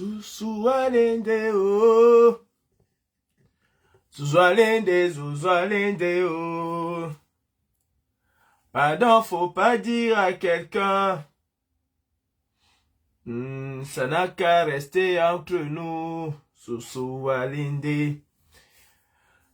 Zuzwalende oh. Zuzwalende oh. Pardon, faut pas dire à quelqu'un. Ça n'a qu'à rester entre nous. Zuzwalende.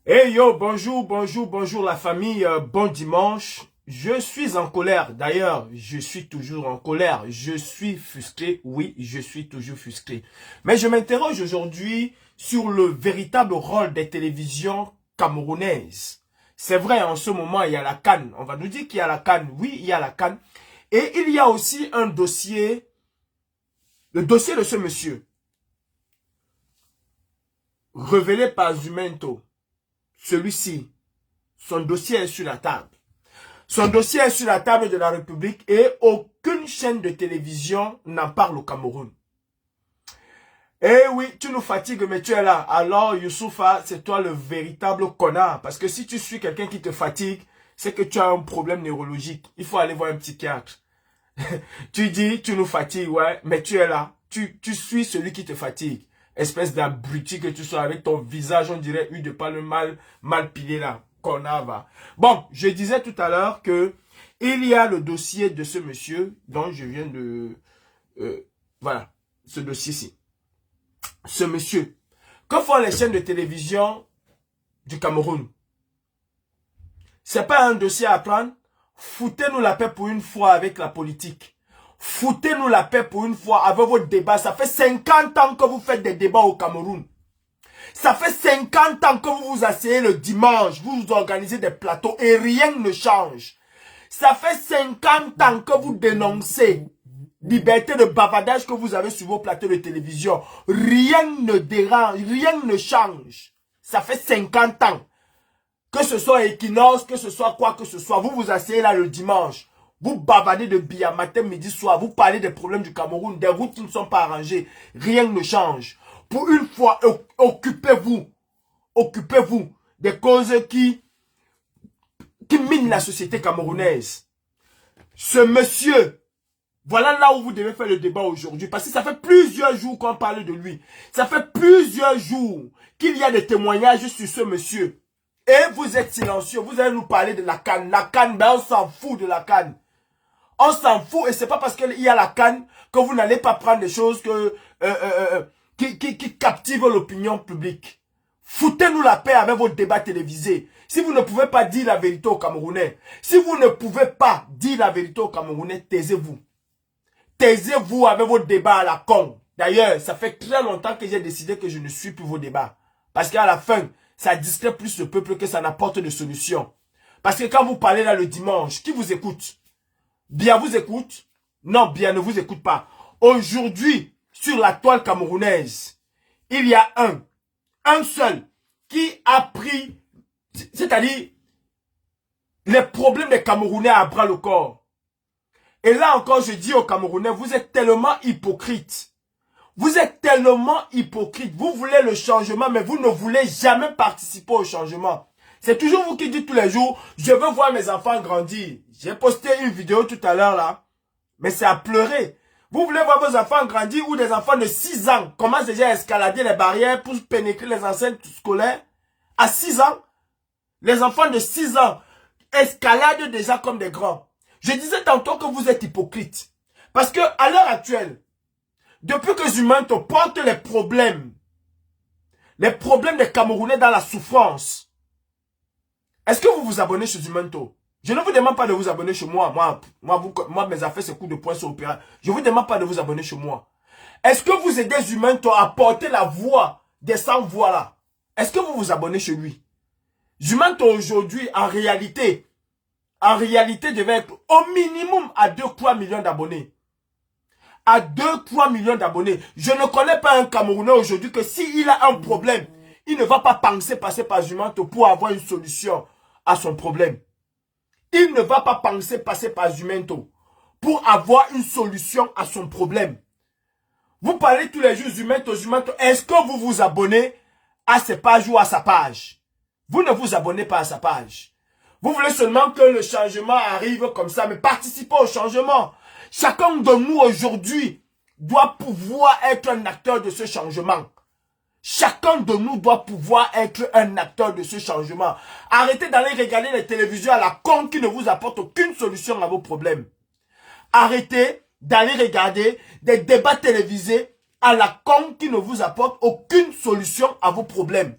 Hey yo, bonjour la famille, bon dimanche. Je suis en colère, d'ailleurs, je suis toujours en colère, je suis frustré, oui, je suis toujours frustré. Mais je m'interroge aujourd'hui sur le véritable rôle des télévisions camerounaises. C'est vrai, en ce moment, il y a la CAN, on va nous dire qu'il y a la CAN, oui, il y a la CAN. Et il y a aussi un dossier, le dossier de ce monsieur, révélé par Zumento. Celui-ci, son dossier est sur la table. Son dossier est sur la table de la République et aucune chaîne de télévision n'en parle au Cameroun. Eh oui, tu nous fatigues, mais tu es là. Alors, Youssoufa, c'est toi le véritable connard. Parce que si tu suis quelqu'un qui te fatigue, c'est que tu as un problème neurologique. Il faut aller voir un psychiatre. Tu dis, tu nous fatigues, ouais, mais tu es là. Tu suis celui qui te fatigue. Espèce d'abruti que tu sois avec ton visage, on dirait, huile de palme mal pilé là. Connard va. Bon, je disais tout à l'heure que il y a le dossier de ce monsieur dont je viens de... voilà, ce dossier-ci. Ce monsieur. Que font les chaînes de télévision du Cameroun? C'est pas un dossier à prendre. Foutez-nous la paix pour une fois avec la politique. Foutez-nous la paix pour une fois avec vos débats. Ça fait 50 ans que vous faites des débats au Cameroun. Ça fait 50 ans que vous vous asseyez le dimanche, vous organisez des plateaux et rien ne change. Ça fait 50 ans que vous dénoncez liberté de bavardage que vous avez sur vos plateaux de télévision. Rien ne dérange, rien ne change. Ça fait 50 ans. Que ce soit Equinox, que ce soit quoi que ce soit, vous vous asseyez là le dimanche. Vous bavardez de billard matin, midi, soir. Vous parlez des problèmes du Cameroun, des routes qui ne sont pas arrangées. Rien ne change. Pour une fois, occupez-vous. Occupez-vous des causes qui minent la société camerounaise. Ce monsieur, voilà là où vous devez faire le débat aujourd'hui. Parce que ça fait plusieurs jours qu'on parle de lui. Ça fait plusieurs jours qu'il y a des témoignages sur ce monsieur. Et vous êtes silencieux. Vous allez nous parler de la CAN. La CAN, ben on s'en fout de la CAN. On s'en fout. Et c'est pas parce qu'il y a la CAN que vous n'allez pas prendre des choses qui captivent l'opinion publique. Foutez-nous la paix avec vos débats télévisés. Si vous ne pouvez pas dire la vérité aux Camerounais, si vous ne pouvez pas dire la vérité aux Camerounais, taisez-vous. Taisez-vous avec vos débats à la con. D'ailleurs, ça fait très longtemps que j'ai décidé que je ne suis plus vos débats. Parce qu'à la fin, ça distrait plus le peuple que ça n'apporte de solution. Parce que quand vous parlez là le dimanche, qui vous écoute? Bien vous écoute? Non, bien ne vous écoute pas. Aujourd'hui, sur la toile camerounaise, il y a un seul, qui a pris, c'est-à-dire, les problèmes des Camerounais à bras le corps. Et là encore, je dis aux Camerounais, vous êtes tellement hypocrites. Vous êtes tellement hypocrites. Vous voulez le changement, mais vous ne voulez jamais participer au changement. C'est toujours vous qui dites tous les jours, je veux voir mes enfants grandir. J'ai posté une vidéo tout à l'heure là, mais c'est à pleurer. Vous voulez voir vos enfants grandir ou des enfants de 6 ans commencent déjà à escalader les barrières pour pénétrer les enceintes scolaires? À 6 ans, les enfants de 6 ans escaladent déjà comme des grands. Je disais tantôt que vous êtes hypocrites. Parce que à l'heure actuelle, depuis que Zumento porte les problèmes des Camerounais dans la souffrance, est-ce que vous vous abonnez chez Zumento? Je ne vous demande pas de vous abonner chez moi. Moi, mes affaires, c'est coup de poing sur opéra. Je ne vous demande pas de vous abonner chez moi. Est-ce que vous aidez Zumento à porter la voix des sans-voix là? Est-ce que vous vous abonnez chez lui? Zumento aujourd'hui, en réalité, devait être au minimum à 2-3 millions d'abonnés. À 2-3 millions d'abonnés. Je ne connais pas un Camerounais aujourd'hui que s'il a un problème, il ne va pas penser passer par Zumento pour avoir une solution à son problème. Il ne va pas penser passer par Zumento pour avoir une solution à son problème. Vous parlez tous les jours Zumento. Est-ce que vous vous abonnez à ses pages ou à sa page? Vous ne vous abonnez pas à sa page. Vous voulez seulement que le changement arrive comme ça, mais participez au changement. Chacun de nous aujourd'hui doit pouvoir être un acteur de ce changement. Chacun de nous doit pouvoir être un acteur de ce changement. Arrêtez d'aller regarder les télévisions à la con qui ne vous apportent aucune solution à vos problèmes. Arrêtez d'aller regarder des débats télévisés à la con qui ne vous apportent aucune solution à vos problèmes.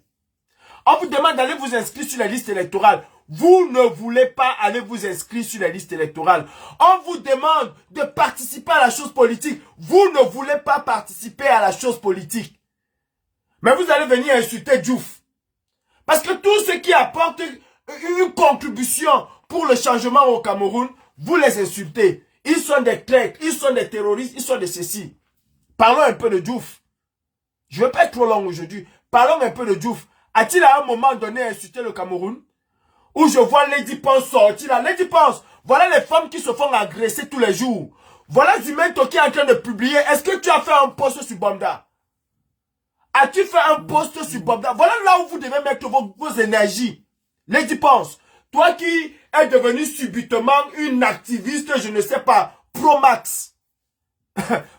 On vous demande d'aller vous inscrire sur la liste électorale. Vous ne voulez pas aller vous inscrire sur la liste électorale. On vous demande de participer à la chose politique. Vous ne voulez pas participer à la chose politique. Mais vous allez venir insulter Diouf. Parce que tous ceux qui apportent une contribution pour le changement au Cameroun, vous les insultez. Ils sont des traîtres, ils sont des terroristes, ils sont de ceci. Parlons un peu de Diouf. Je ne veux pas être trop long aujourd'hui. Parlons un peu de Diouf. A-t-il à un moment donné insulté le Cameroun? Où je vois Lady Pons sortir là. Lady Pons, voilà les femmes qui se font agresser tous les jours. Voilà Zumento qui est en train de publier. Est-ce que tu as fait un post sur Bamda? As-tu fait un post sur Bamda? Voilà là où vous devez mettre vos énergies. Lady Pons, toi qui es devenu subitement une activiste, je ne sais pas, pro-max.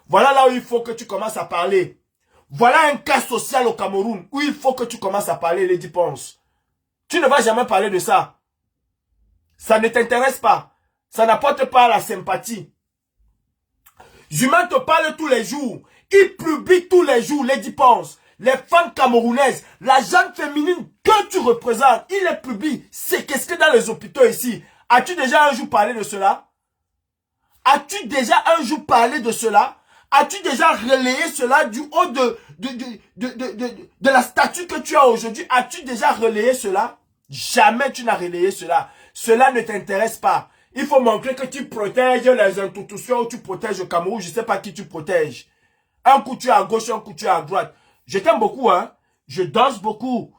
Voilà là où il faut que tu commences à parler. Voilà un cas social au Cameroun où il faut que tu commences à parler, Lady Pons. Tu ne vas jamais parler de ça. Ça ne t'intéresse pas. Ça n'apporte pas la sympathie. Jumain te parle tous les jours. Il publie tous les jours, Lady Pons. Les femmes camerounaises, la jeune féminine que tu représentes, il les publie. C'est qu'est-ce que dans les hôpitaux ici? As-tu déjà un jour parlé de cela? As-tu déjà un jour parlé de cela? As-tu déjà relayé cela du haut de la statue que tu as aujourd'hui? As-tu déjà relayé cela? Jamais tu n'as relayé cela. Cela ne t'intéresse pas. Il faut montrer que tu protèges les institutions, tu protèges le Cameroun. Je ne sais pas qui tu protèges. Un coup tu es à gauche, un coup tu es à droite. Je t'aime beaucoup, hein. Je danse beaucoup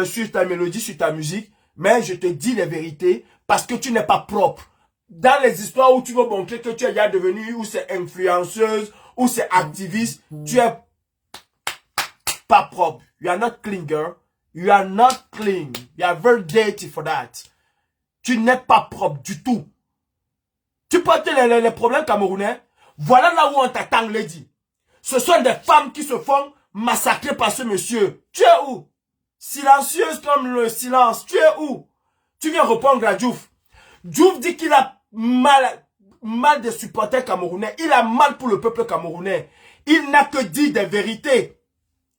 sur ta mélodie, sur ta musique. Mais je te dis les vérités parce que tu n'es pas propre. Dans les histoires où tu veux montrer que tu es déjà devenu, ou c'est influenceuse, ou c'est activiste, tu es pas propre. You are not clean, girl. You are not clean. You are very dirty for that. Tu n'es pas propre du tout. Tu portes les problèmes camerounais. Voilà là où on t'attend, Lady. Ce sont des femmes qui se font massacrer par ce monsieur. Tu es où? Silencieuse comme le silence. Tu es où? Tu viens répondre à Diouf. Diouf dit qu'il a mal des supporters camerounais. Il a mal pour le peuple camerounais. Il n'a que dit des vérités.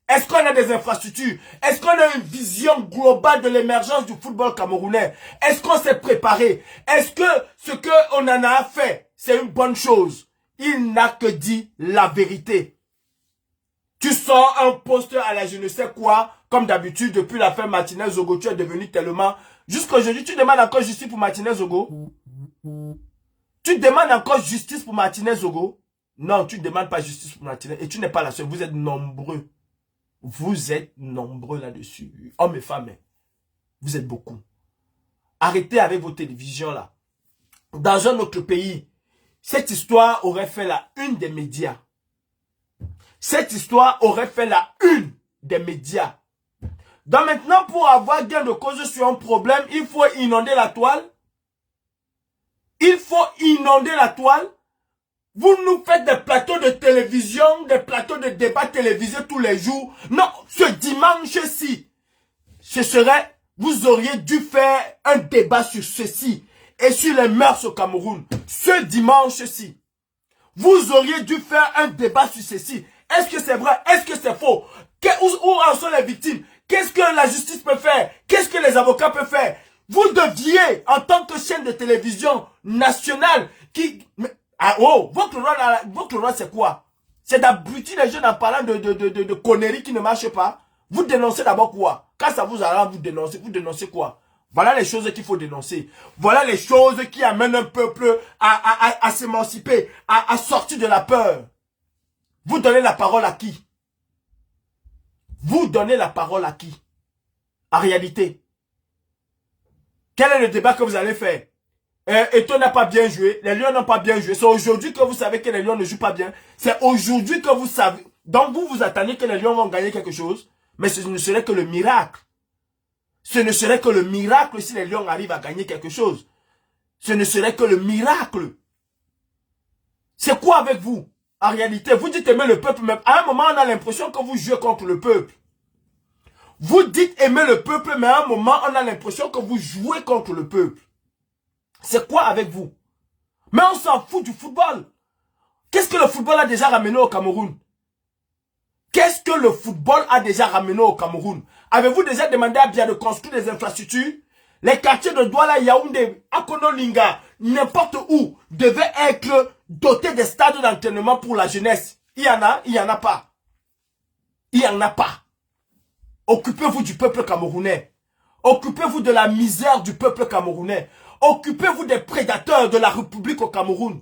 Est-ce qu'on a des infrastructures? Est-ce qu'on a une vision globale de l'émergence du football camerounais? Est-ce qu'on s'est préparé? Est-ce que ce qu'on en a fait, c'est une bonne chose? Il n'a que dit la vérité. Tu sors un poste à la je ne sais quoi, comme d'habitude, depuis la fin Martinez Zogo, tu es devenu tellement... Jusqu'à aujourd'hui, tu demandes encore justice pour Martinez Zogo? Tu demandes encore justice pour Martinez Zogo? Non, tu ne demandes pas justice pour Martinez. Et tu n'es pas la seule, vous êtes nombreux. Vous êtes nombreux là-dessus. Hommes et femmes. Vous êtes beaucoup. Arrêtez avec vos télévisions là. Dans un autre pays, cette histoire aurait fait la une des médias. Cette histoire aurait fait la une des médias. Donc maintenant, pour avoir gain de cause sur un problème, il faut inonder la toile. Il faut inonder la toile. Vous nous faites des plateaux de télévision, des plateaux de débat télévisés tous les jours. Non, ce dimanche-ci, vous auriez dû faire un débat sur ceci et sur les mœurs au Cameroun. Ce dimanche-ci, vous auriez dû faire un débat sur ceci. Est-ce que c'est vrai? Est-ce que c'est faux? Où en sont les victimes? Qu'est-ce que la justice peut faire? Qu'est-ce que les avocats peuvent faire? Vous deviez, en tant que chaîne de télévision nationale, votre rôle c'est quoi? C'est d'abrutir les jeunes en parlant de conneries qui ne marchent pas. Vous dénoncez d'abord quoi? Quand ça vous arrange, vous dénoncez quoi? Voilà les choses qu'il faut dénoncer. Voilà les choses qui amènent un peuple à s'émanciper, à sortir de la peur. Vous donnez la parole à qui? Vous donnez la parole à qui? En réalité. Quel est le débat que vous allez faire? Eto n'a pas bien joué, les Lions n'ont pas bien joué. C'est aujourd'hui que vous savez que les Lions ne jouent pas bien. C'est aujourd'hui que vous savez. Donc vous vous attendez que les Lions vont gagner quelque chose. Mais ce ne serait que le miracle. Ce ne serait que le miracle si les Lions arrivent à gagner quelque chose. Ce ne serait que le miracle. C'est quoi avec vous? En réalité, vous dites aimer le peuple, mais à un moment, on a l'impression que vous jouez contre le peuple. Vous dites aimer le peuple, mais à un moment, on a l'impression que vous jouez contre le peuple. C'est quoi avec vous? Mais on s'en fout du football. Qu'est-ce que le football a déjà ramené au Cameroun? Qu'est-ce que le football a déjà ramené au Cameroun? Avez-vous déjà demandé à Biya de construire des infrastructures? Les quartiers de Douala, Yaoundé, Akonolinga, n'importe où, devaient être dotés des stades d'entraînement pour la jeunesse. Il y en a pas. Il y en a pas. Occupez-vous du peuple camerounais. Occupez-vous de la misère du peuple camerounais. Occupez-vous des prédateurs de la République au Cameroun.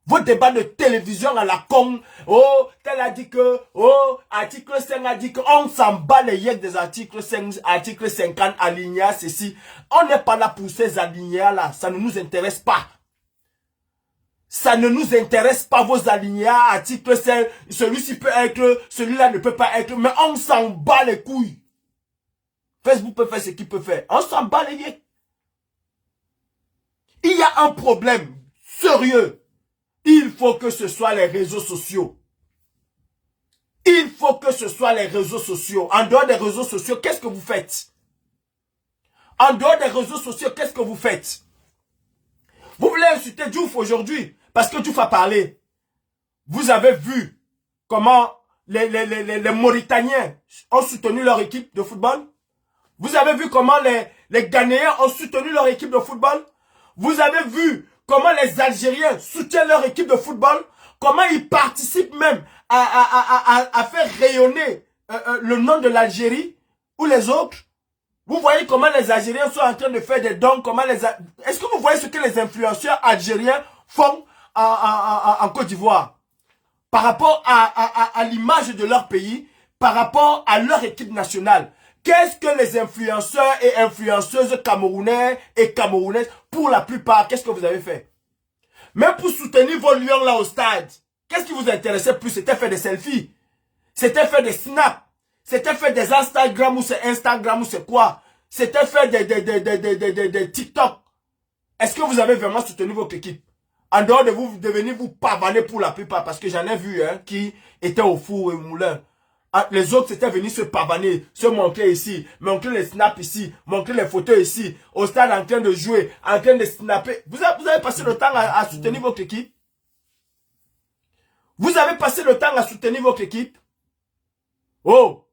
Vos débats de télévision à la con, oh, tel a dit que, oh, article 5 a dit que, on s'en bat les yeux des articles 5, article 50, alinéa, ceci. On n'est pas là pour ces alinéas-là, ça ne nous intéresse pas. Ça ne nous intéresse pas vos alinéas, article 5, celui-ci peut être, celui-là ne peut pas être, mais on s'en bat les couilles. Facebook peut faire ce qu'il peut faire, on s'en bat les yeux. Il y a un problème sérieux. Il faut que ce soit les réseaux sociaux. Il faut que ce soit les réseaux sociaux. En dehors des réseaux sociaux, qu'est-ce que vous faites? En dehors des réseaux sociaux, qu'est-ce que vous faites? Vous voulez insulter Diouf aujourd'hui parce que Diouf a parlé. Vous avez vu comment les Mauritaniens ont soutenu leur équipe de football? Vous avez vu comment les Ghanéens ont soutenu leur équipe de football? Vous avez vu comment les Algériens soutiennent leur équipe de football? Comment ils participent même à faire rayonner le nom de l'Algérie ou les autres? Vous voyez comment les Algériens sont en train de faire des dons? Est-ce que vous voyez ce que les influenceurs algériens font en Côte d'Ivoire? Par rapport à l'image de leur pays, par rapport à leur équipe nationale. Qu'est-ce que les influenceurs et influenceuses camerounais et camerounaises, pour la plupart, qu'est-ce que vous avez fait? Même pour soutenir vos lions là au stade, qu'est-ce qui vous intéressait plus? C'était faire des selfies, c'était faire des snaps, c'était faire des Instagram ou c'est Instagram ou c'est quoi? C'était faire des TikTok. Est-ce que vous avez vraiment soutenu votre équipe? En dehors de vous, de venir vous pavaner pour la plupart, parce que j'en ai vu qui étaient au four et au moulin. Les autres c'était venus se pavaner, se montrer ici, montrer les snaps ici, montrer les photos ici, au stade en train de jouer, en train de snapper. Vous avez passé le temps à soutenir votre équipe? Vous avez passé le temps à soutenir votre équipe? Oh,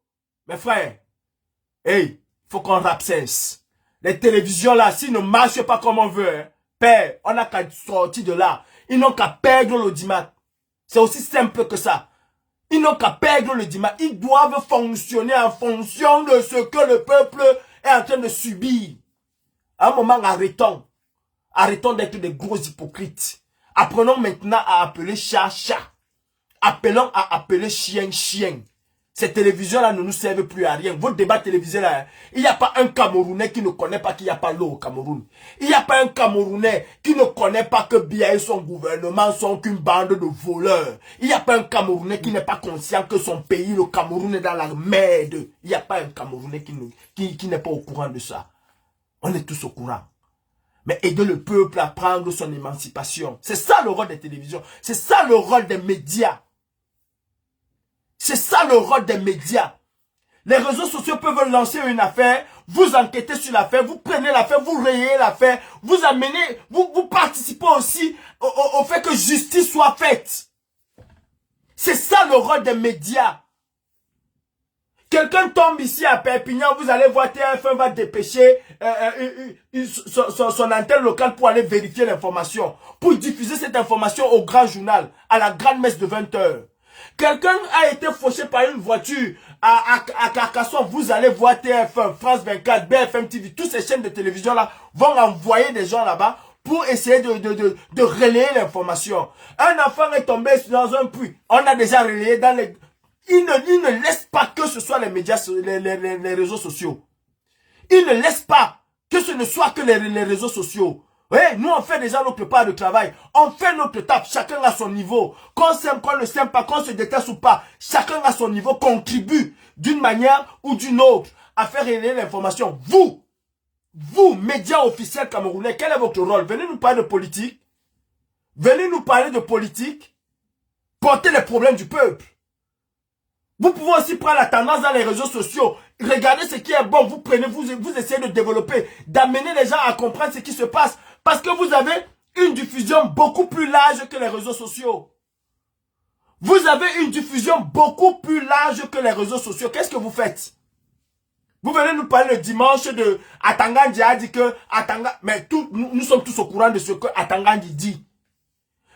mes frères, hey, faut qu'on rapsesse. Les télévisions là, s'ils ne marchent pas comme on veut, père, on n'a qu'à sortir de là. Ils n'ont qu'à perdre l'audimat. C'est aussi simple que ça. Ils n'ont qu'à perdre le dimanche. Ils doivent fonctionner en fonction de ce que le peuple est en train de subir. À un moment, arrêtons. Arrêtons d'être des gros hypocrites. Apprenons maintenant à appeler chat, chat. Appelons à appeler chien, chien. Ces télévisions-là ne nous servent plus à rien. Votre débat télévisé là, il n'y a pas un Camerounais qui ne connaît pas qu'il n'y a pas l'eau au Cameroun. Il n'y a pas un Camerounais qui ne connaît pas que Biya et son gouvernement sont qu'une bande de voleurs. Il n'y a pas un Camerounais qui n'est pas conscient que son pays, le Cameroun, est dans la merde. Il n'y a pas un Camerounais qui n'est pas au courant de ça. On est tous au courant. Mais aider le peuple à prendre son émancipation. C'est ça le rôle des télévisions. C'est ça le rôle des médias. C'est ça le rôle des médias. Les réseaux sociaux peuvent lancer une affaire, vous enquêtez sur l'affaire, vous prenez l'affaire, vous rayez l'affaire, vous amenez, vous participez aussi au fait que justice soit faite. C'est ça le rôle des médias. Quelqu'un tombe ici à Perpignan, vous allez voir TF1 va dépêcher son antenne locale pour aller vérifier l'information, pour diffuser cette information au grand journal, à la grande messe de 20 h. Quelqu'un a été fauché par une voiture à Carcassonne, vous allez voir TF1, France 24, BFM TV, toutes ces chaînes de télévision là vont envoyer des gens là-bas pour essayer de relayer l'information. Un enfant est tombé dans un puits, on a déjà relayé dans les... Il ne laisse pas que ce soit les médias, les réseaux sociaux. Il ne laisse pas que ce ne soit que les réseaux sociaux. Oui, nous on fait déjà notre part de travail. On fait notre taf, chacun à son niveau. Qu'on s'aime, qu'on ne s'aime pas, qu'on se déteste ou pas. Chacun à son niveau contribue d'une manière ou d'une autre à faire relayer l'information. Vous, médias officiels camerounais, quel est votre rôle? Venez nous parler de politique. Venez nous parler de politique. porter les problèmes du peuple. Vous pouvez aussi prendre la tendance dans les réseaux sociaux. Regardez ce qui est bon, vous prenez, vous essayez de développer, d'amener les gens à comprendre ce qui se passe. Parce que vous avez une diffusion beaucoup plus large que les réseaux sociaux. Vous avez une diffusion beaucoup plus large que les réseaux sociaux. Qu'est-ce que vous faites? Vous venez nous parler le dimanche de Atangandi a dit que mais nous sommes tous au courant de ce que Atangandi dit.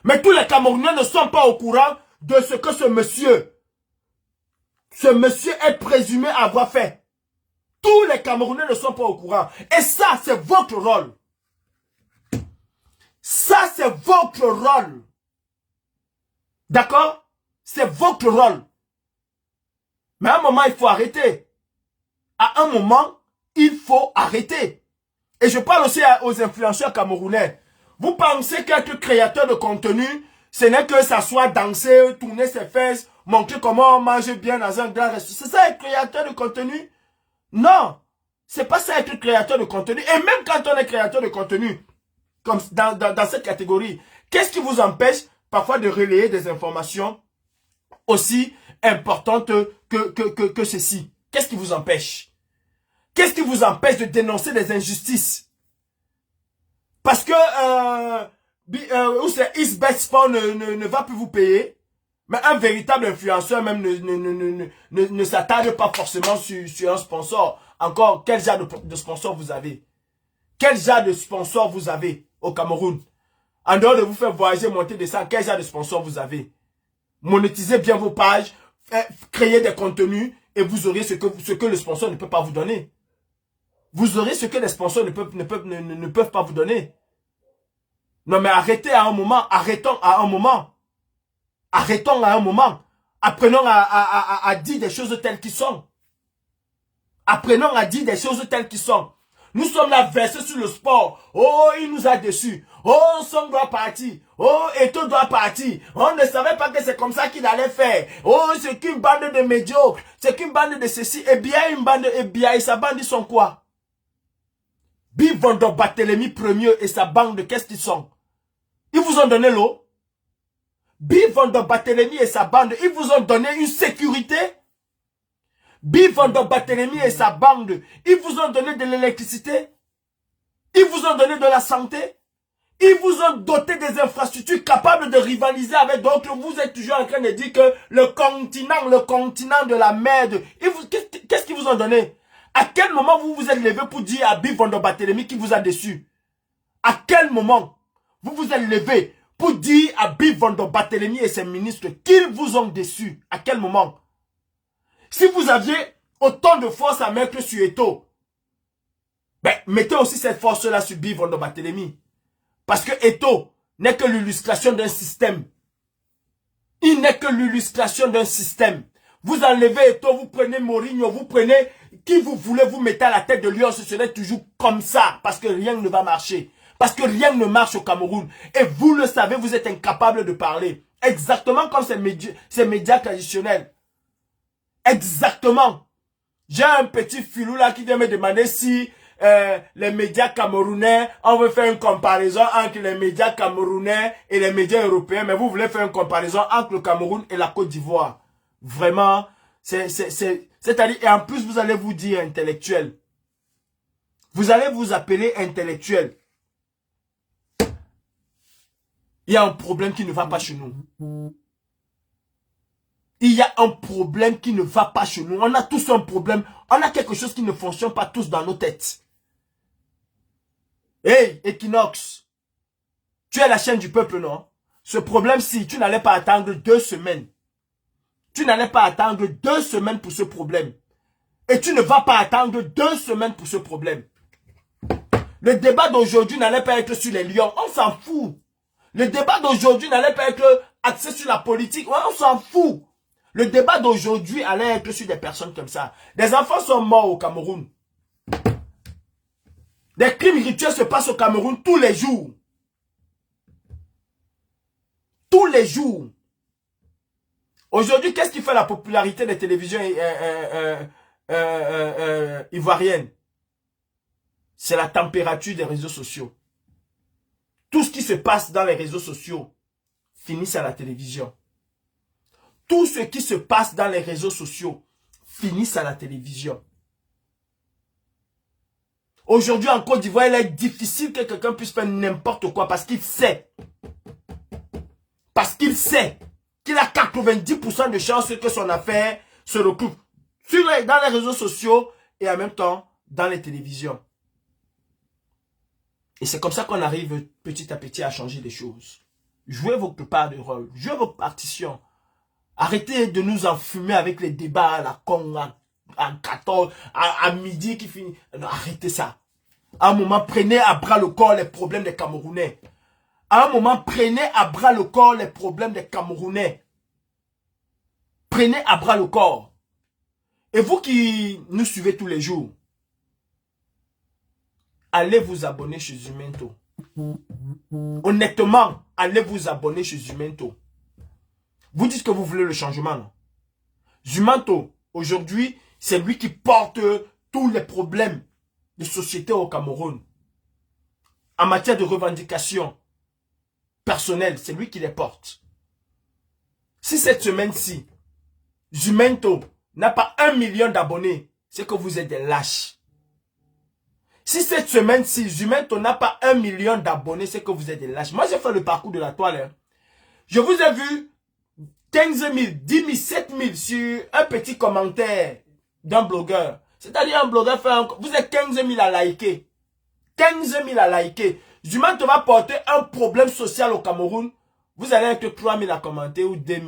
Mais tous les Camerounais ne sont pas au courant de ce que ce monsieur est présumé avoir fait. Tous les Camerounais ne sont pas au courant. Et ça, c'est votre rôle. Ça, c'est votre rôle. D'accord? C'est votre rôle. Mais à un moment, il faut arrêter. À un moment, il faut arrêter. Et je parle aussi aux influenceurs camerounais. Vous pensez qu'être créateur de contenu, ce n'est que s'asseoir, danser, tourner ses fesses, montrer comment on mange bien dans un grand restaurant. C'est ça être créateur de contenu? Non. C'est pas ça être créateur de contenu. Et même quand on est créateur de contenu, comme dans cette catégorie, qu'est-ce qui vous empêche parfois de relayer des informations aussi importantes que ceci? Qu'est-ce qui vous empêche? Qu'est-ce qui vous empêche de dénoncer des injustices? Parce que Isbet Sport ne va plus vous payer. Mais un véritable influenceur même ne s'attarde pas forcément sur un sponsor. Encore, quel genre de sponsor vous avez? Quel genre de sponsor vous avez au Cameroun? En dehors de vous faire voyager, monter, descendre, quel genre de sponsor vous avez? Monétisez bien vos pages, créez des contenus et vous aurez ce que le sponsor ne peut pas vous donner. Vous aurez ce que les sponsors ne peuvent pas vous donner. Non mais arrêtez à un moment, arrêtons à un moment. Arrêtons à un moment. Apprenons à dire des choses telles qu'elles sont. Apprenons à dire des choses telles qu'elles sont. Nous sommes là versés sur le sport. Oh, il nous a déçus. Oh, Song doit partir. Oh, Eto doit partir. On ne savait pas que c'est comme ça qu'il allait faire. Oh, c'est qu'une bande de médiocres. C'est qu'une bande de ceci. Et bien, une bande, et bien, et sa bande, ils sont quoi? Bivondo Barthélemy Premier et sa bande, qu'est-ce qu'ils sont? Ils vous ont donné l'eau? Bivondo Barthélemy et sa bande, ils vous ont donné une sécurité? Bivondo Barthélemy et sa bande, ils vous ont donné de l'électricité? Ils vous ont donné de la santé? Ils vous ont doté des infrastructures capables de rivaliser avec d'autres. Vous êtes toujours en train de dire que le continent de la merde. Qu'est-ce qu'ils vous ont donné? À quel moment vous vous êtes levé pour dire à Bivondo Barthélemy qui vous a déçu? À quel moment vous vous êtes levé pour dire à Bivondo Barthélemy et ses ministres qu'ils vous ont déçu? À quel moment? Si vous aviez autant de force à mettre sur Eto, ben, mettez aussi cette force-là sur Bivondo Barthélemy. Parce que Eto n'est que l'illustration d'un système. Il n'est que l'illustration d'un système. Vous enlevez Eto, vous prenez Mourinho, vous prenez qui vous voulez, vous mettez à la tête de Lyon, ce serait toujours comme ça. Parce que rien ne va marcher. Parce que rien ne marche au Cameroun. Et vous le savez, vous êtes incapable de parler. Exactement comme ces médias traditionnels. Exactement. J'ai un petit filou là qui vient me demander si les médias camerounais, on veut faire une comparaison entre les médias camerounais et les médias européens, mais vous voulez faire une comparaison entre le Cameroun et la Côte d'Ivoire. Vraiment, c'est-à-dire, et en plus vous allez vous dire intellectuel. Vous allez vous appeler intellectuel. Il y a un problème qui ne va pas chez nous. Il y a un problème qui ne va pas chez nous. On a tous un problème. On a quelque chose qui ne fonctionne pas tous dans nos têtes. Hey, Equinox, tu es la chaîne du peuple, non? Ce problème-ci, tu n'allais pas attendre 2 semaines. Tu n'allais pas attendre 2 semaines pour ce problème. Et tu ne vas pas attendre 2 semaines pour ce problème. Le débat d'aujourd'hui n'allait pas être sur les lions. On s'en fout. Le débat d'aujourd'hui n'allait pas être axé sur la politique. On s'en fout. Le débat d'aujourd'hui allait être sur des personnes comme ça. Des enfants sont morts au Cameroun. Des crimes rituels se passent au Cameroun tous les jours. Tous les jours. Aujourd'hui, qu'est-ce qui fait la popularité des télévisions ivoiriennes? C'est la température des réseaux sociaux. Tout ce qui se passe dans les réseaux sociaux finit à la télévision. tout ce qui se passe dans les réseaux sociaux finisse à la télévision. Aujourd'hui, en Côte d'Ivoire, il est difficile que quelqu'un puisse faire n'importe quoi parce qu'il sait. Parce qu'il sait qu'il a 90% de chances que son affaire se recoupe dans les réseaux sociaux et en même temps dans les télévisions. Et c'est comme ça qu'on arrive petit à petit à changer les choses. Jouez votre part de rôle, jouez votre partition. Arrêtez de nous enfumer avec les débats à la con, à 14, à midi qui finit. Non, arrêtez ça. À un moment, prenez à bras le corps les problèmes des Camerounais. À un moment, prenez à bras le corps les problèmes des Camerounais. Prenez à bras le corps. Et vous qui nous suivez tous les jours, allez vous abonner chez Zumento. Honnêtement, allez vous abonner chez Zumento. Vous dites que vous voulez le changement. Non? Zumento, aujourd'hui, c'est lui qui porte tous les problèmes de société au Cameroun. En matière de revendications personnelles, c'est lui qui les porte. Si cette semaine-ci, Zumento n'a pas 1 million d'abonnés, c'est que vous êtes des lâches. Si cette semaine-ci, Zumento n'a pas 1 million d'abonnés, c'est que vous êtes des lâches. Moi, j'ai fait le parcours de la toile. Hein. Je vous ai vu 15 000, 10 000, 7 000 sur un petit commentaire d'un blogueur. C'est-à-dire un blogueur fait un... Vous êtes 15 000 à liker. 15 000 à liker. Zumento va porter un problème social au Cameroun. Vous allez être 3 000 à commenter, ou 2 000,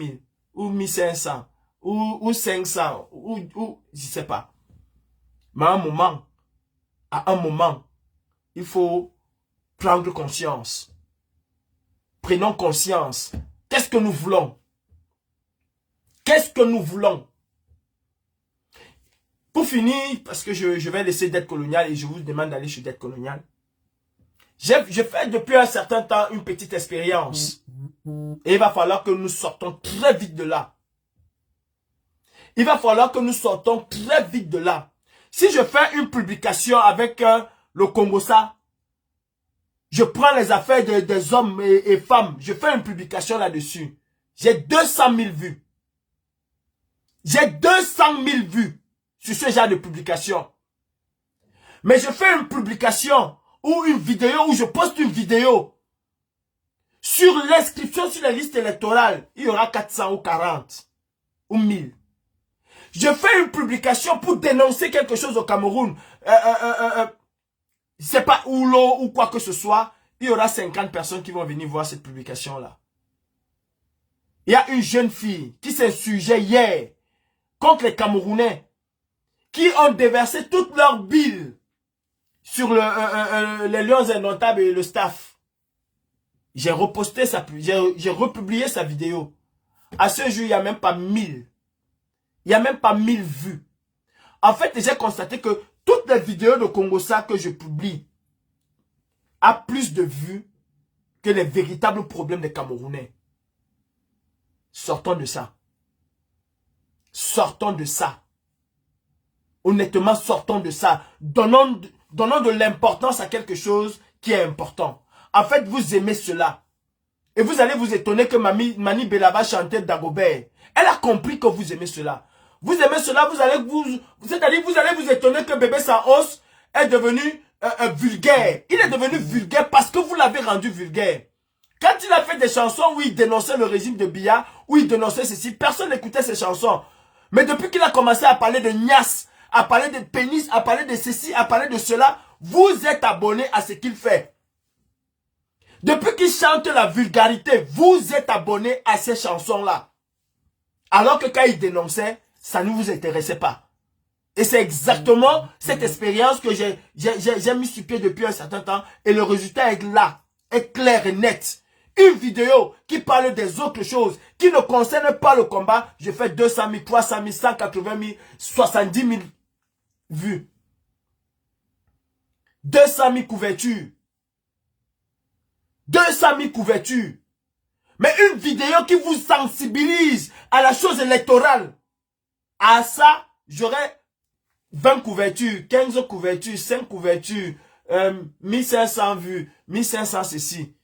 ou 1 500, ou 500, ou je sais pas. Mais à un moment, il faut prendre conscience. Prenons conscience. Qu'est-ce que nous voulons? Qu'est-ce que nous voulons? Pour finir, parce que je vais laisser Dette Coloniale et je vous demande d'aller chez Dette Coloniale. J'ai fait depuis un certain temps une petite expérience. Et il va falloir que nous sortons très vite de là. Il va falloir que nous sortons très vite de là. Si je fais une publication avec le Congossa, je prends les affaires des hommes et femmes, je fais une publication là-dessus. J'ai 200 000 vues. J'ai 200 000 vues sur ce genre de publication. Mais je fais une publication ou une vidéo, où je poste une vidéo sur l'inscription sur la liste électorale. Il y aura 400 ou 40 ou 1000. Je fais une publication pour dénoncer quelque chose au Cameroun. Je sais pas, ou l'eau ou quoi que ce soit. Il y aura 50 personnes qui vont venir voir cette publication-là. Il y a une jeune fille qui s'insurgeait hier contre les Camerounais qui ont déversé toutes leurs billes sur les Lions Indomptables et le staff. J'ai reposté ça, j'ai republié sa vidéo. À ce jour, il n'y a même pas 1000. Il n'y a même pas 1000 vues. En fait, j'ai constaté que toutes les vidéos de Congossa que je publie a plus de vues que les véritables problèmes des Camerounais. Sortons de ça. Sortons de ça. Honnêtement, sortons de ça. Donnons de l'importance à quelque chose qui est important. En fait, vous aimez cela. Et vous allez vous étonner que Mani Belava chantait Dagobert. Elle a compris que vous aimez cela. Vous aimez cela, c'est-à-dire vous allez vous étonner que Bébé Saos est devenu vulgaire. Il est devenu vulgaire parce que vous l'avez rendu vulgaire. Quand il a fait des chansons où il dénonçait le régime de Biya, où il dénonçait ceci, personne n'écoutait ses chansons. Mais depuis qu'il a commencé à parler de Nias, à parler de pénis, à parler de ceci, à parler de cela, vous êtes abonné à ce qu'il fait. Depuis qu'il chante la vulgarité, vous êtes abonné à ces chansons-là. Alors que quand il dénonçait, ça ne vous intéressait pas. Et c'est exactement cette expérience que j'ai mis sur pied depuis un certain temps. Et le résultat est là, est clair et net. Une vidéo qui parle des autres choses, qui ne concerne pas le combat, je fais 200 000, 300 000, 180 000, 70 000 vues. 200 000 couvertures. 200 000 couvertures. Mais une vidéo qui vous sensibilise à la chose électorale. À ça, j'aurais 20 couvertures, 15 couvertures, 5 couvertures, 1500 vues, 1500 ceci.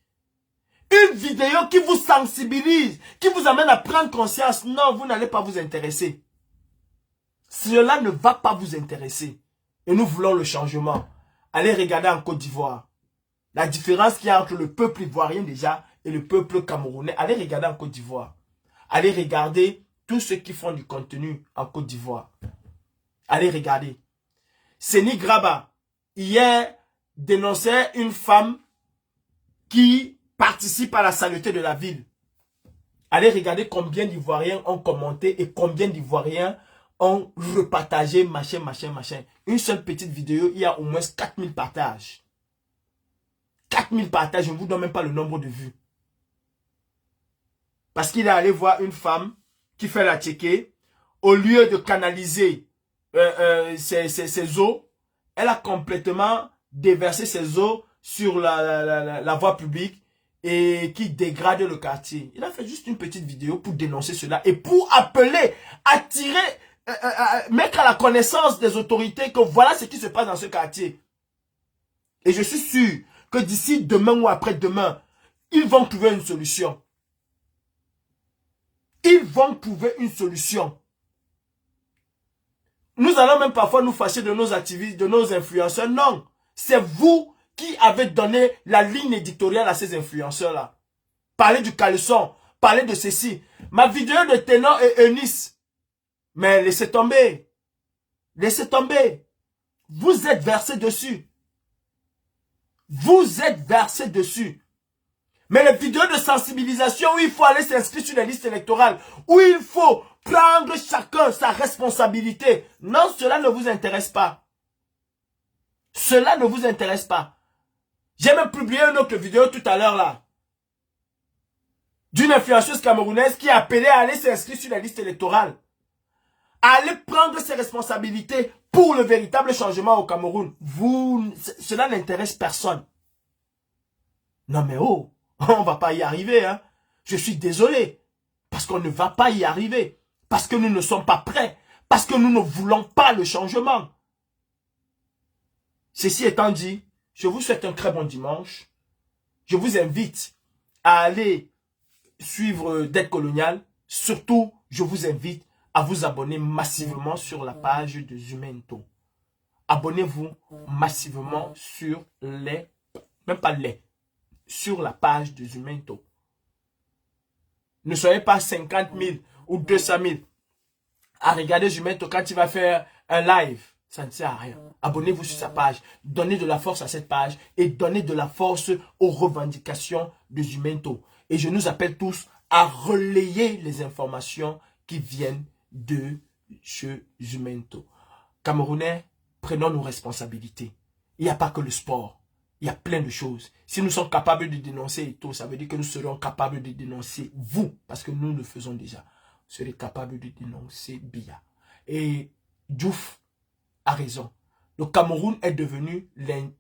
Une vidéo qui vous sensibilise, qui vous amène à prendre conscience. Non, vous n'allez pas vous intéresser. Cela ne va pas vous intéresser. Et nous voulons le changement. Allez regarder en Côte d'Ivoire. La différence qu'il y a entre le peuple ivoirien déjà et le peuple camerounais. Allez regarder en Côte d'Ivoire. Allez regarder tous ceux qui font du contenu en Côte d'Ivoire. Allez regarder. Seni Graba, hier, dénonçait une femme qui participe à la saleté de la ville. Allez regarder combien d'Ivoiriens ont commenté et combien d'Ivoiriens ont repartagé, machin. Une seule petite vidéo, il y a au moins 4000 partages. 4000 partages, je ne vous donne même pas le nombre de vues. Parce qu'il est allé voir une femme qui fait la tchéké. Au lieu de canaliser ses eaux, elle a complètement déversé ses eaux sur la voie publique et qui dégrade le quartier. Il a fait juste une petite vidéo pour dénoncer cela et pour appeler, attirer, mettre à la connaissance des autorités que voilà ce qui se passe dans ce quartier. Et je suis sûr que d'ici demain ou après-demain, ils vont trouver une solution. Ils vont trouver une solution. Nous allons même parfois nous fâcher de nos activistes, de nos influenceurs. Non, c'est vous qui avez donné la ligne éditoriale à ces influenceurs-là. Parlez du caleçon, parlez de ceci. Ma vidéo de Ténor et Eunice. Mais laissez tomber. Laissez tomber. Vous êtes versé dessus. Vous êtes versé dessus. Mais les vidéos de sensibilisation où il faut aller s'inscrire sur les listes électorales, où il faut prendre chacun sa responsabilité. Non, cela ne vous intéresse pas. Cela ne vous intéresse pas. J'ai même publié une autre vidéo tout à l'heure là. D'une influenceuse camerounaise qui appelait à aller s'inscrire sur les listes électorales. À aller prendre ses responsabilités pour le véritable changement au Cameroun. Cela n'intéresse personne. Non mais oh, on va pas y arriver. Hein. Je suis désolé. Parce qu'on ne va pas y arriver. Parce que nous ne sommes pas prêts. Parce que nous ne voulons pas le changement. Ceci étant dit, je vous souhaite un très bon dimanche. Je vous invite à aller suivre Dette Coloniale. Surtout, je vous invite à vous abonner massivement sur la page de Zumento. Abonnez-vous massivement sur sur la page de Zumento. Ne soyez pas 50 000 ou 200 000 à regarder Zumento quand il va faire un live. Ça ne sert à rien. Abonnez-vous sur sa page. Donnez de la force à cette page et donnez de la force aux revendications de Zumento. Et je nous appelle tous à relayer les informations qui viennent de chez Zumento. Camerounais, prenons nos responsabilités. Il n'y a pas que le sport. Il y a plein de choses. Si nous sommes capables de dénoncer et tout, ça veut dire que nous serons capables de dénoncer vous. Parce que nous le faisons déjà. Vous serez capables de dénoncer Biya. Et Diouf a raison. Le Cameroun est devenu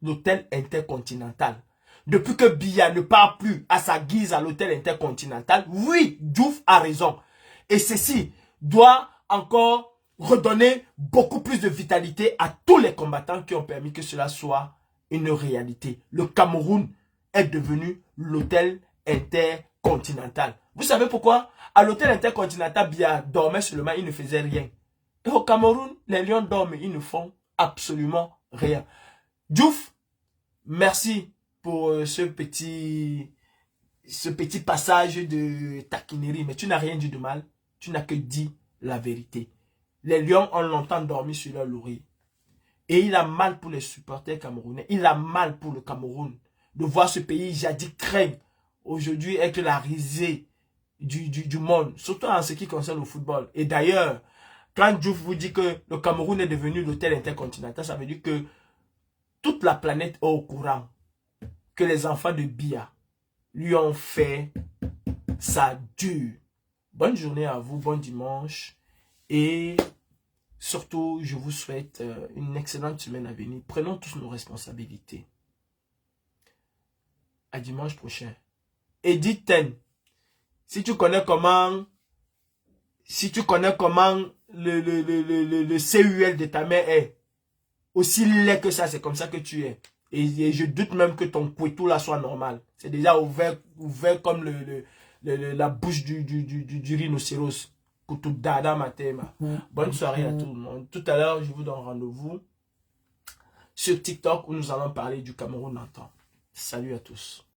l'hôtel intercontinental. Depuis que Biya ne part plus à sa guise à l'hôtel intercontinental, oui, Diouf a raison. Et ceci doit encore redonner beaucoup plus de vitalité à tous les combattants qui ont permis que cela soit une réalité. Le Cameroun est devenu l'hôtel intercontinental. Vous savez pourquoi? À l'hôtel intercontinental, Biya dormait seulement, il ne faisait rien. Et au Cameroun, les lions dorment, ils ne font absolument rien. Diouf, merci pour ce petit passage de taquinerie. Mais tu n'as rien dit de mal, tu n'as que dit la vérité. Les lions ont longtemps dormi sur leur laurier. Et il a mal pour les supporters camerounais. Il a mal pour le Cameroun. De voir ce pays jadis craint aujourd'hui être la risée du monde. Surtout en ce qui concerne le football. Et d'ailleurs, quand Diouf vous dit que le Cameroun est devenu l'hôtel intercontinental, ça veut dire que toute la planète est au courant que les enfants de Biya lui ont fait ça dur. Bonne journée à vous, bon dimanche. Et surtout, je vous souhaite une excellente semaine à venir. Prenons tous nos responsabilités. À dimanche prochain. Edith Ten, si tu connais comment le CUL de ta mère est aussi laid que ça, c'est comme ça que tu es. Et je doute même que ton couetou là soit normal. C'est déjà ouvert comme la bouche du rhinocéros. Coutou dada matema. Bonne soirée à tout le monde. Tout à l'heure, je vous donne rendez-vous sur TikTok où nous allons parler du Cameroun en temps. Salut à tous.